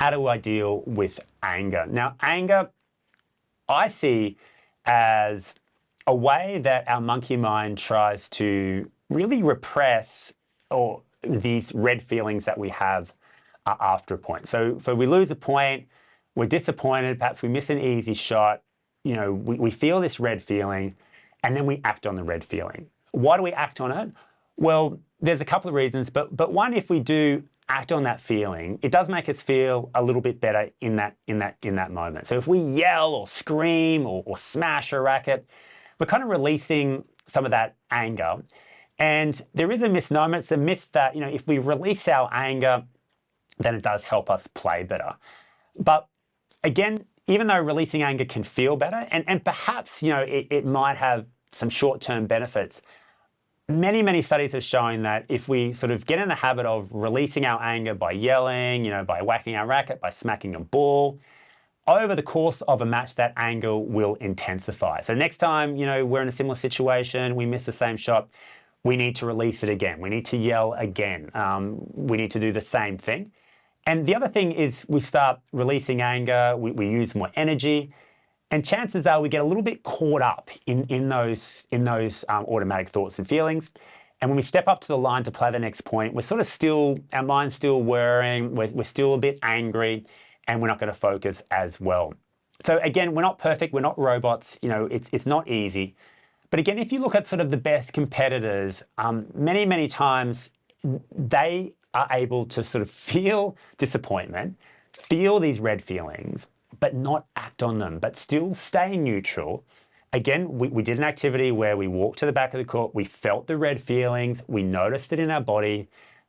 how do I deal with anger? Now, anger, I see as a way that our monkey mind tries to really repress or these red feelings that we have after a point. So we lose a point, we're disappointed, perhaps we miss an easy shot, we feel this red feeling, and then we act on the red feeling. Why do we act on it? Well, there's a couple of reasons, but one, if we do act on that feeling, it does make us feel a little bit better in that moment. So if we yell or scream or smash a racket, we're kind of releasing some of that anger. And there is a misnomer. It's a myth that if we release our anger, then it does help us play better. But again, even though releasing anger can feel better, and perhaps it might have some short-term benefits, many studies have shown that if we sort of get in the habit of releasing our anger by yelling, by whacking our racket, by smacking a ball, over the course of a match, that anger will intensify. So next time, we're in a similar situation, we miss the same shot, we need to release it again. We need to yell again. We need to do the same thing. And the other thing is we start releasing anger, we use more energy, and chances are we get a little bit caught up in those automatic thoughts and feelings. And when we step up to the line to play the next point, we're sort of our mind's still whirring, we're still a bit angry, and we're not going to focus as well. So again, we're not perfect, we're not robots, it's not easy. But again, if you look at sort of the best competitors, many times they are able to sort of feel disappointment, feel these red feelings, but not act on them, but still stay neutral. Again, we did an activity where we walked to the back of the court, we felt the red feelings, we noticed it in our body,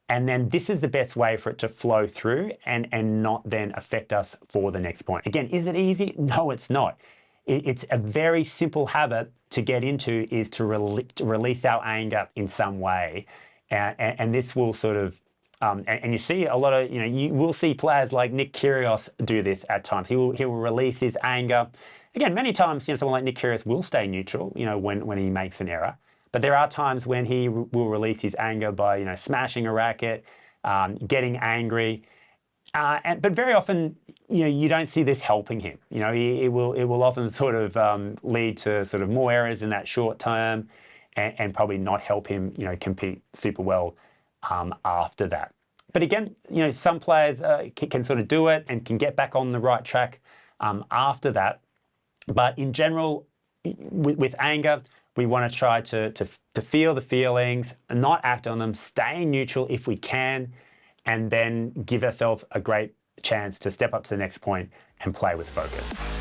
and then this is the best way for it to flow through and not then affect us for the next point. Again, is it easy? No, it's not. It's a very simple habit to get into, is to release our anger in some way. And this will sort of, and you see a lot of, you will see players like Nick Kyrgios do this at times. He will release his anger. Again, many times, someone like Nick Kyrgios will stay neutral, when he makes an error. But there are times when he will release his anger by, smashing a racket, getting angry. But very often, you don't see this helping him. It will often sort of lead to sort of more errors in that short term, and probably not help him, compete super well after that. But again, some players can sort of do it and can get back on the right track after that. But in general, with anger, we want to try to feel the feelings, not act on them, stay neutral if we can, and then give ourselves a great chance to step up to the next point and play with focus.